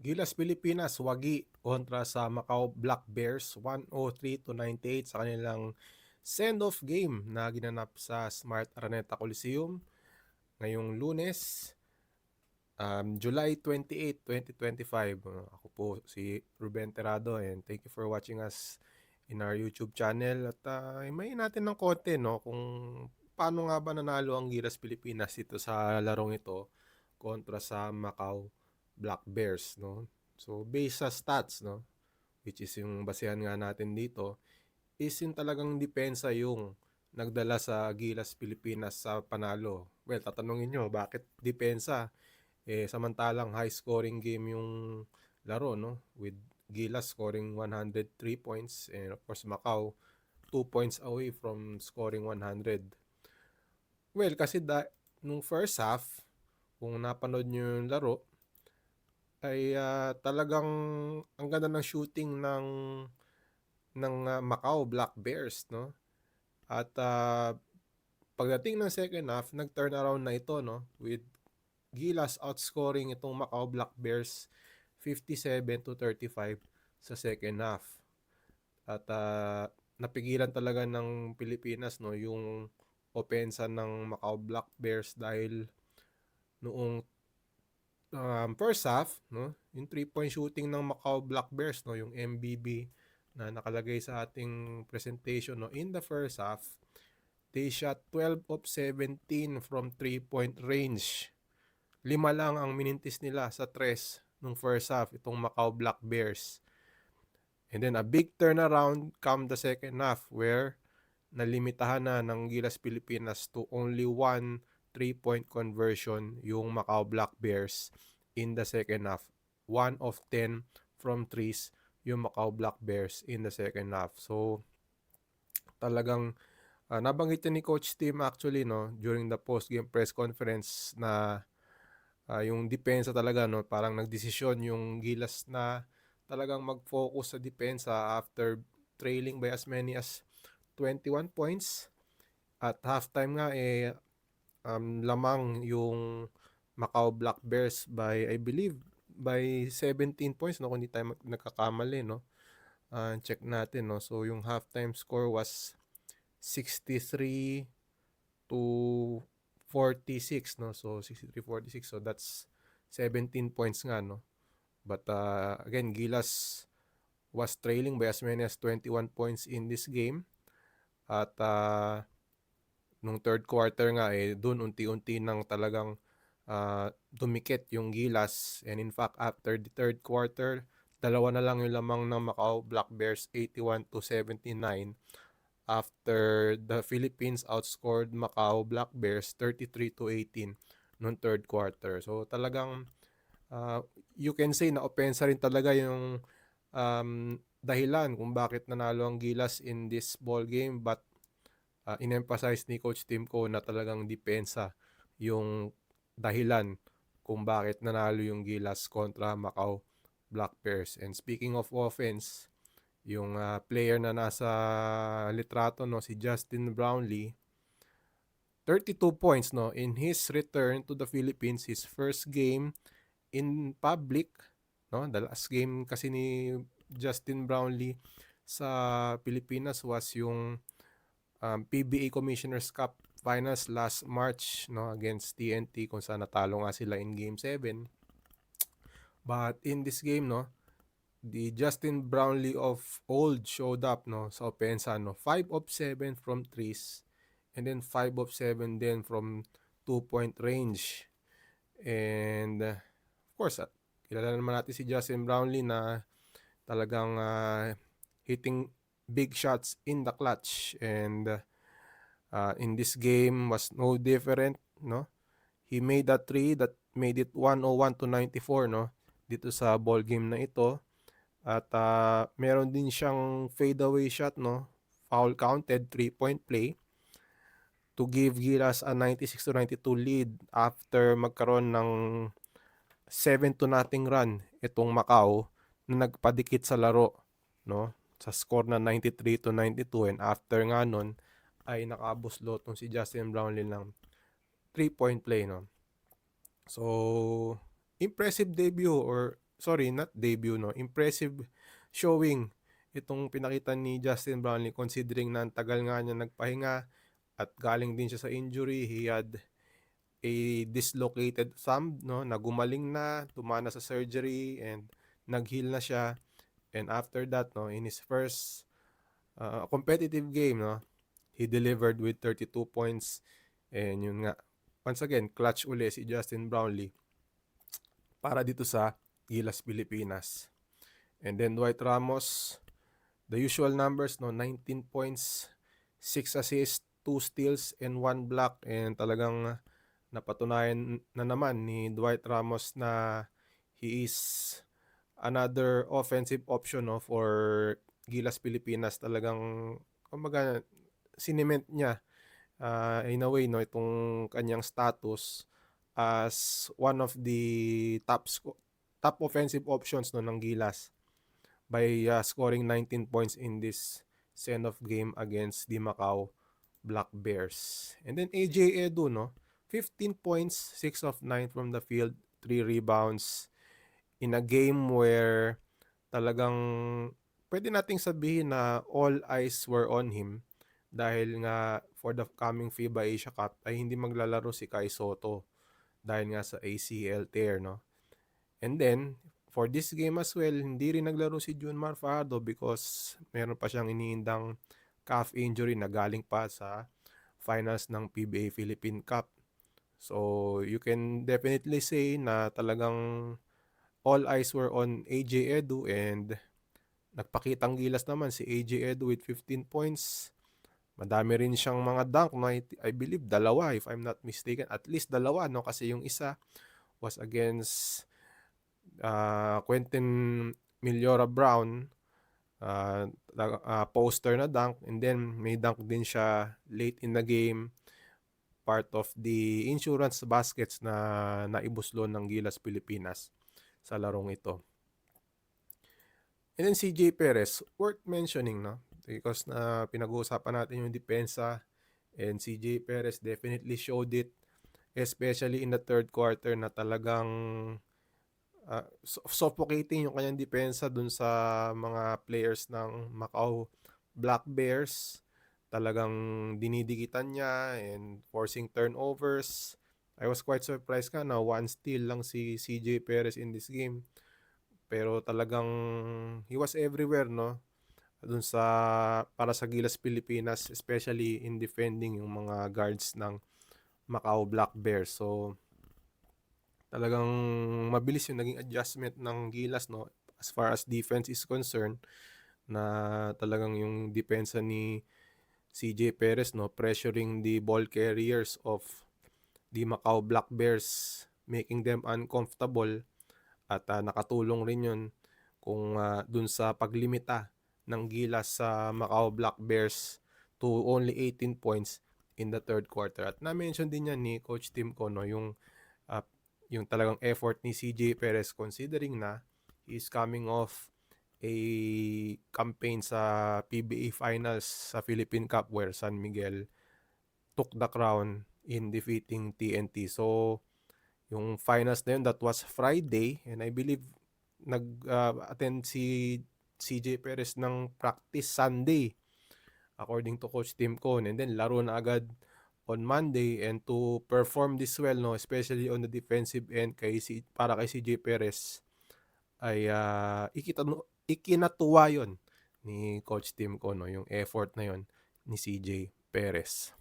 Gilas Pilipinas, wagi kontra sa Macau Black Bears 103-98 sa kanilang send-off game na ginanap sa Smart Araneta Coliseum ngayong Lunes, July 28, 2025. Ako po si Ruben Terrado and thank you for watching us in our YouTube channel. At imayin natin ng konti no, kung paano nga ba nanalo ang Gilas Pilipinas dito sa larong ito kontra sa Macau Black Bears, no? So, based sa stats, no, which is yung basehan nga natin dito, is yung talagang depensa yung nagdala sa Gilas Pilipinas sa panalo. Well, tatanungin nyo, bakit depensa? Samantalang high scoring game yung laro, no? With Gilas scoring 103 points and of course Macau 2 points away from scoring 100. Well, kasi nung first half, kung napanood nyo yung laro, ay talagang ang ganda ng shooting ng Macau Black Bears, no? At pagdating ng second half, nag-turn around na ito, no? With Gilas outscoring itong Macau Black Bears 57-35 sa second half. At napigilan talaga ng Pilipinas, no, yung opensa ng Macau Black Bears dahil noong first half, no, yung 3-point shooting ng Macau Black Bears, no, yung MBB na nakalagay sa ating presentation, no, in the first half, they shot 12 of 17 from 3-point range. 5 lang ang minintis nila sa tres nung first half, itong Macau Black Bears. And then a big turnaround come the second half where nalimitahan na ng Gilas Pilipinas to only one 3-point conversion yung Macau Black Bears in the second half. 1 of 10 from threes yung Macau Black Bears in the second half. So talagang nabanggit ni Coach Tim actually, no, during the post-game press conference na yung depensa talaga, no, parang nagdesisyon yung Gilas na talagang mag-focus sa depensa after trailing by as many as 21 points. At halftime nga lamang yung Macau Black Bears by, I believe, by 17 points, no, kung hindi tayo nagkakamali, no. Check natin, no. So yung halftime score was 63 to 46, no. So 63-46, so that's 17 points nga, no. But again, Gilas was trailing by as many as 21 points in this game. At nung third quarter nga, dun unti-unti nang talagang dumikit yung Gilas. And in fact, after the third quarter, dalawa na lang yung lamang ng Macau Black Bears, 81-79. After the Philippines outscored Macau Black Bears 33-18 noong third quarter. So talagang you can say na opensa rin talaga yung dahilan kung bakit nanalo ang Gilas in this ball game, but in-emphasize ni Coach Timko na talagang depensa yung dahilan kung bakit nanalo yung Gilas kontra Macau Black Bears. And speaking of offense, yung player na nasa litrato, no, si Justin Brownlee, 32 points, no, in his return to the Philippines, his first game in public, no. The last game kasi ni Justin Brownlee sa Pilipinas was yung PBA Commissioner's Cup Finals last March, no, against TNT, kung saan natalo nga sila in Game 7. But in this game, no, the Justin Brownlee of old showed up, no, sa opensa, no. 5 of 7 from threes and then 5 of 7 then from 2-point range. And of course, kilala naman natin si Justin Brownlee na talagang hitting big shots in the clutch. And in this game was no different, no. He made a 3 that made it 101-94, no, dito sa ball game na ito. At meron din siyang fadeaway shot, no, foul counted, 3-point play to give Gilas a 96-92 lead after magkaroon ng 7-0 run itong Macau na nagpadikit sa laro, no, sa score na 93-92. And after nga nun ay nakabuslot si Justin Brownlee ng 3-point play, no. So impressive debut or sorry, not debut, no, impressive showing itong pinakita ni Justin Brownlee considering na ang tagal nga niya nagpahinga at galing din siya sa injury. He had a dislocated thumb, no, na gumaling na, tumana sa surgery and nag-heal na siya. And after that, no, in his first competitive game, no, he delivered with 32 points. And yun nga, once again, clutch uli si Justin Brownlee para dito sa Gilas Pilipinas. And then Dwight Ramos, the usual numbers, no, 19 points, 6 assists, 2 steals, and 1 block. And talagang napatunayan na naman ni Dwight Ramos na he is another offensive option, no, for Gilas Pilipinas. Talagang kumbaga siniment niya in a way, no, itong kanyang status as one of the top offensive options, no, ng Gilas by scoring 19 points in this send-off game against the Macau Black Bears. And then AJ Edu, no, 15 points, 6 of 9 from the field, 3 rebounds in a game where talagang pwede nating sabihin na all eyes were on him dahil nga for the coming FIBA Asia Cup ay hindi maglalaro si Kai Sotto dahil nga sa ACL tear, no. And then for this game as well, hindi rin naglaro si Junmar Fajardo because meron pa siyang iniindang calf injury na galing pa sa finals ng PBA Philippine Cup. So you can definitely say na talagang all eyes were on AJ Edu and nagpakitang gilas naman si AJ Edu with 15 points. Madami rin siyang mga dunk, no? I believe dalawa if I'm not mistaken. At least dalawa, no? Kasi yung isa was against Quentin Millora Brown, poster na dunk, and then may dunk din siya late in the game, part of the insurance baskets na naibuslon ng Gilas Pilipinas sa larong ito. And then CJ Perez, worth mentioning, no? Because na pinag-uusapan natin yung depensa, and CJ Perez definitely showed it, especially in the third quarter na talagang suffocating yung kanyang depensa dun sa mga players ng Macau Black Bears. Talagang dinidikitan niya and forcing turnovers. I was quite surprised ka na one steal lang si CJ Perez in this game. Pero talagang he was everywhere, no? Dun sa para sa Gilas Pilipinas, especially in defending yung mga guards ng Macau Black Bears. So talagang mabilis yung naging adjustment ng Gilas, no, as far as defense is concerned, na talagang yung depensa ni CJ Perez, no, pressuring the ball carriers of the Macau Black Bears, making them uncomfortable, at nakatulong rin yun kung dun sa paglimita ng Gilas sa Macau Black Bears to only 18 points in the third quarter. At na-mention din yan ni Coach Tim ko, no, yung talagang effort ni CJ Perez considering na he is coming off a campaign sa PBA Finals sa Philippine Cup where San Miguel took the crown in defeating TNT. So yung finals na yun, that was Friday, and I believe nag-attend si CJ Perez ng practice Sunday according to Coach Tim Cone, and then laro na agad on Monday. And to perform this well, no, especially on the defensive end para kay CJ Perez, ay ikinatuwa yon ni Coach Tim Cone, no, yung effort na yon ni CJ Perez.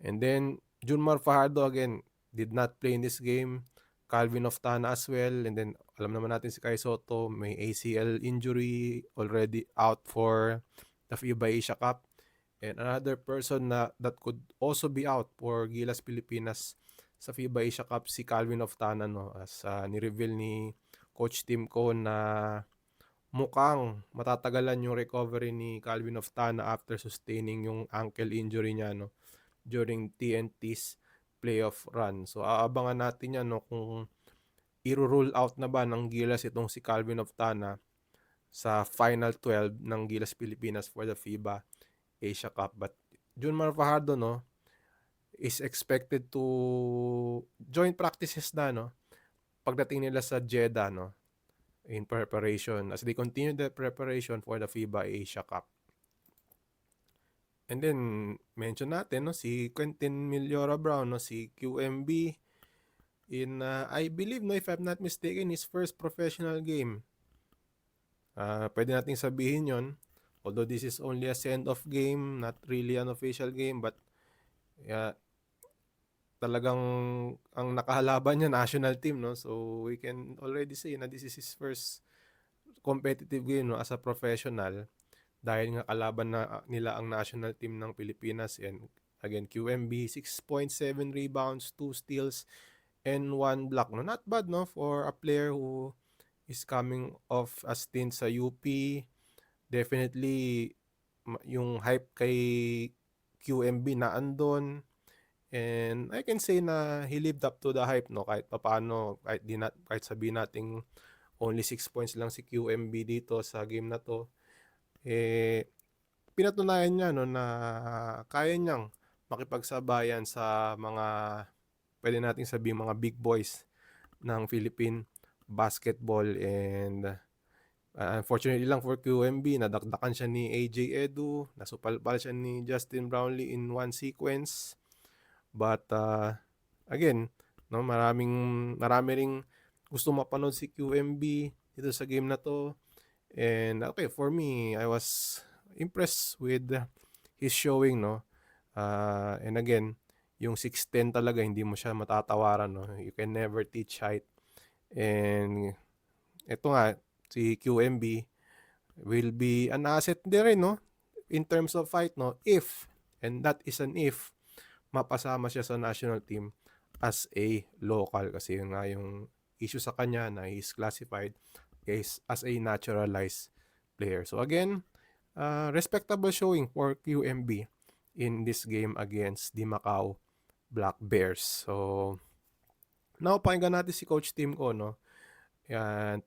And then Junmar Fajardo again did not play in this game. Calvin Oftana as well. And then alam naman natin si Kai Sotto may ACL injury, already out for the FIBA Asia Cup. And another person that could also be out for Gilas Pilipinas sa FIBA Asia Cup, si Calvin Oftana, no, as ni-reveal ni Coach Tim Cone na mukhang matatagalan yung recovery ni Calvin Oftana after sustaining yung ankle injury niya, no, during TNT's playoff run. So aabangan natin yan, no, kung i-rule out na ba ng Gilas itong si Calvin Oftana sa Final 12 ng Gilas Pilipinas for the FIBA Asia Cup. But Junmar Fajardo, no, is expected to join practices na, no, pagdating nila sa Jeddah, no. in preparation as they continue the preparation for the FIBA Asia Cup. And then, mention natin, no, si Quentin Millora Brown, no, si QMB, in, I believe, no, if I'm not mistaken, his first professional game. Pwede nating sabihin yon, although this is only a send-off game, not really an official game, but talagang ang nakahalaban niya national team, no? So we can already say na this is his first competitive game, no, as a professional, dahil nga kalaban na nila ang national team ng Pilipinas. And again, QMB 6.7 rebounds, 2 steals and 1 block, no? Not bad, no, for a player who is coming off a stint sa UP. Definitely yung hype kay QMB na andon. And I can say na he lived up to the hype, no, kahit papaano, kahit sabihin nating only 6 points lang si QMB dito sa game na to, pinatunayan niya, no, na kaya niyang makipagsabayan sa mga, pwede nating sabihin, mga big boys ng Philippine basketball. And unfortunately lang for QMB, nadakdakan siya ni AJ Edu, nasupalpal siya ni Justin Brownlee in one sequence. But again, no, marami ring gusto mapanood si QMB dito sa game na to. And okay, for me, I was impressed with his showing, no. And again, yung 6'10 talaga, hindi mo siya matatawaran, no. You can never teach height. And ito nga, si QMB will be an asset din rin, no, in terms of height, no, if, and that is an if, mapasama siya sa national team as a local, kasi yun nga yung issue sa kanya na he's classified as a naturalized player. So again, respectable showing for QMB in this game against the Macau Black Bears. So now pakinggan natin si Coach Tim ko, no. Yan,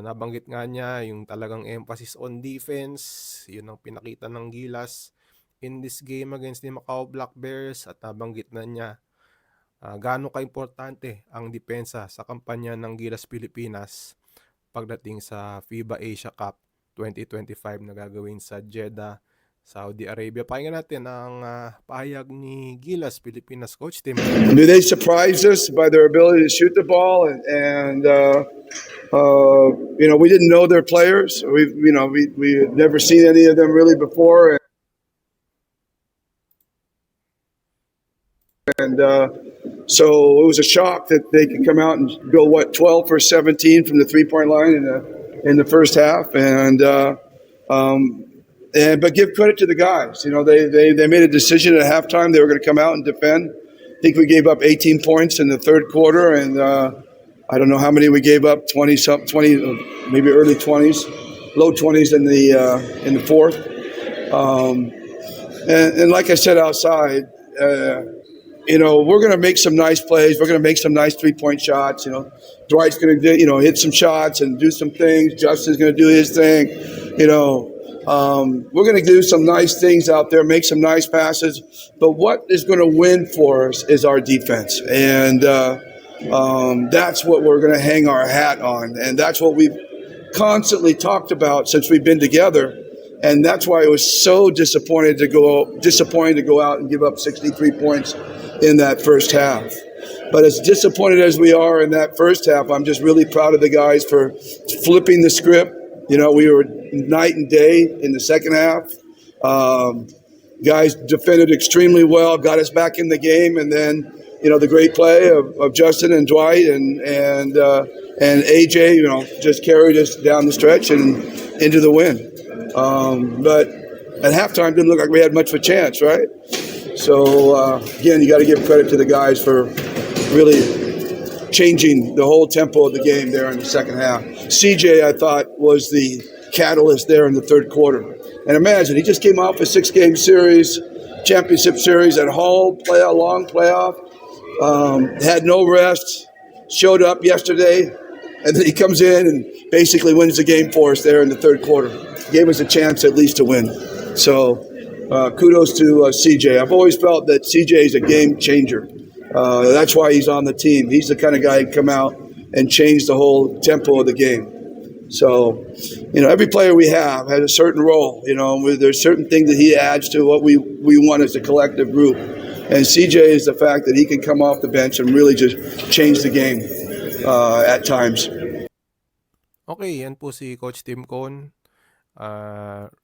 nabanggit nga niya yung talagang emphasis on defense, yun ang pinakita ng Gilas in this game against the Macau Black Bears, at nabanggit na niya gaano ka-importante ang depensa sa kampanya ng Gilas Pilipinas pagdating sa FIBA Asia Cup 2025 na gagawin sa Jeddah, Saudi Arabia. Pakinggan natin ang pahayag ni Gilas Pilipinas Coach Tim. They surprised us by their ability to shoot the ball, and we didn't know their players. We had never seen any of them really before. And so it was a shock that they could come out and go 12 for 17 from the 3-point line in the first half, but give credit to the guys. You know, they made a decision at halftime they were going to come out and defend. I think we gave up 18 points in the third quarter, and I don't know how many we gave up, 20, maybe early 20s, low 20s in the fourth. And like I said outside. We're going to make some nice plays. We're going to make some nice 3-point shots. Dwight's going to, hit some shots and do some things. Justin's going to do his thing. We're going to do some nice things out there, make some nice passes. But what is going to win for us is our defense. And that's what we're going to hang our hat on. And that's what we've constantly talked about since we've been together. And that's why it was so disappointing to go out and give up 63 points in that first half. But as disappointed as we are in that first half, I'm just really proud of the guys for flipping the script. We were night and day in the second half. Guys defended extremely well, got us back in the game, and then the great play of Justin and Dwight and AJ, just carried us down the stretch and into the win. But at halftime, didn't look like we had much of a chance, right? So, again, you got to give credit to the guys for really changing the whole tempo of the game there in the second half. CJ, I thought, was the catalyst there in the third quarter. And imagine, he just came off a 6-game series, championship series at home, long playoff, had no rest, showed up yesterday, and then he comes in and basically wins the game for us there in the third quarter. Gave us a chance at least to win. So kudos to CJ. I've always felt that CJ is a game changer. That's why he's on the team. He's the kind of guy who come out and change the whole tempo of the game. So, every player we have has a certain role. There's certain things that he adds to what we want as a collective group. And CJ is the fact that he can come off the bench and really just change the game at times. Okay, yan po si Coach Tim Cone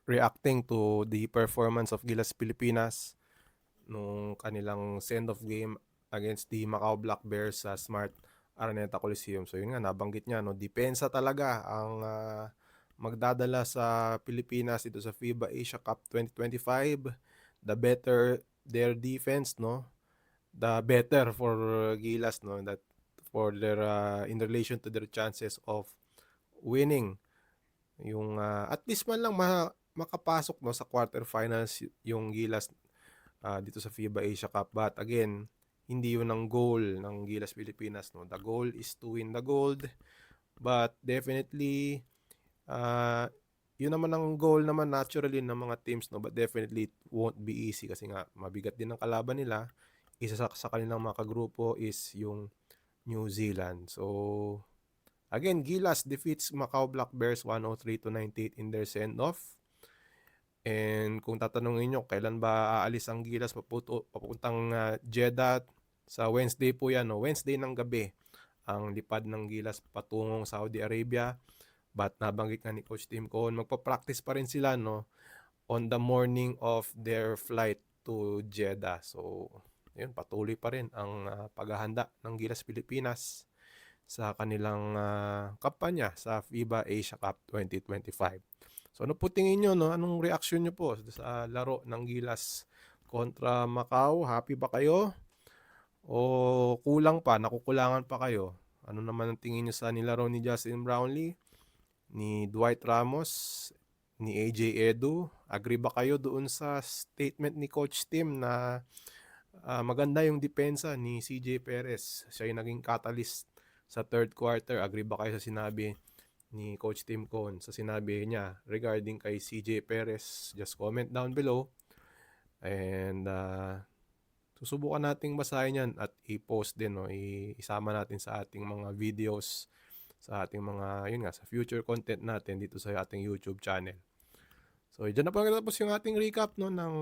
reacting to the performance of Gilas Pilipinas nung kanilang send-off game against the Macau Black Bears sa Smart Araneta Coliseum. So yun nga, nabanggit niya, no, depensa talaga ang magdadala sa Pilipinas dito sa FIBA Asia Cup 2025. The better their defense, no, the better for Gilas, no, that for their in relation to their chances of winning yung at least man lang makapasok, no, sa quarterfinals yung Gilas dito sa FIBA Asia Cup. But again, hindi yun ang goal ng Gilas Pilipinas, no. The goal is to win the gold, but definitely yun naman ang goal naman naturally ng mga teams, no, but definitely it won't be easy kasi nga mabigat din ang kalaban nila. Isa sa kanilang mga kagrupo is yung New Zealand. So again, Gilas defeats Macau Black Bears 103-98 in their send-off. And kung tatanungin nyo, kailan ba aalis ang Gilas papuntang Jeddah? Sa Wednesday po yan, no? Wednesday ng gabi ang lipad ng Gilas patungong Saudi Arabia. But nabanggit nga ni Coach Tim Cone, magpa-practice pa rin sila, no, on the morning of their flight to Jeddah. So, yun, patuloy pa rin ang paghahanda ng Gilas Pilipinas sa kanilang kampanya sa FIBA Asia Cup 2025. So ano po tingin nyo, no? Anong reaction nyo po sa laro ng Gilas kontra Macau? Happy ba kayo? O kulang pa? Nakukulangan pa kayo? Ano naman ang tingin nyo sa nilaro ni Justin Brownlee, ni Dwight Ramos, ni AJ Edu? Agree ba kayo doon sa statement ni Coach Tim na maganda yung depensa ni CJ Perez? Siya yung naging catalyst sa third quarter. Agree ba kayo sa sinabi ni Coach Tim Cone sa sinabi niya regarding kay CJ Perez? Just comment down below and susubukan nating basahin yan at i-post din, no? Isama natin sa ating mga videos, sa ating mga, yun nga, sa future content natin dito sa ating YouTube channel. So dyan na po natapos yung ating recap, no, ng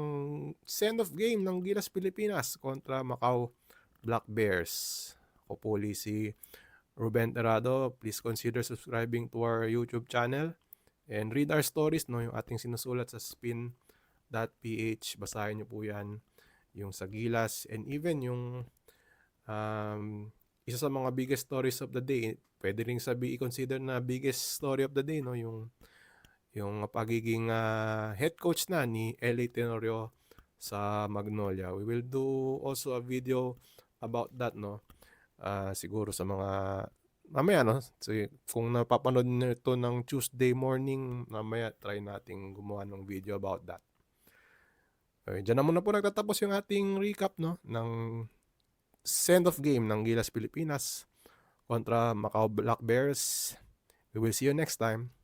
send-off game ng Gilas Pilipinas kontra Macau Black Bears. Ako po si Ruben Terrado. Please consider subscribing to our YouTube channel and read our stories, no, yung ating sinusulat sa spin.ph. Basahin nyo po yan, yung sa Gilas, and even yung isa sa mga biggest stories of the day. Pwede rin i-consider na biggest story of the day, no, yung pagiging head coach na ni LA Tenorio sa Magnolia. We will do also a video about that, no. Siguro sa mga mamaya, no, so, kung napapanood nyo ito ng Tuesday morning, mamaya try nating gumawa ng video about that. Okay, dyan na muna po nagtatapos yung ating recap, no, ng send-off game ng Gilas Pilipinas kontra Macau Black Bears. We will see you next time.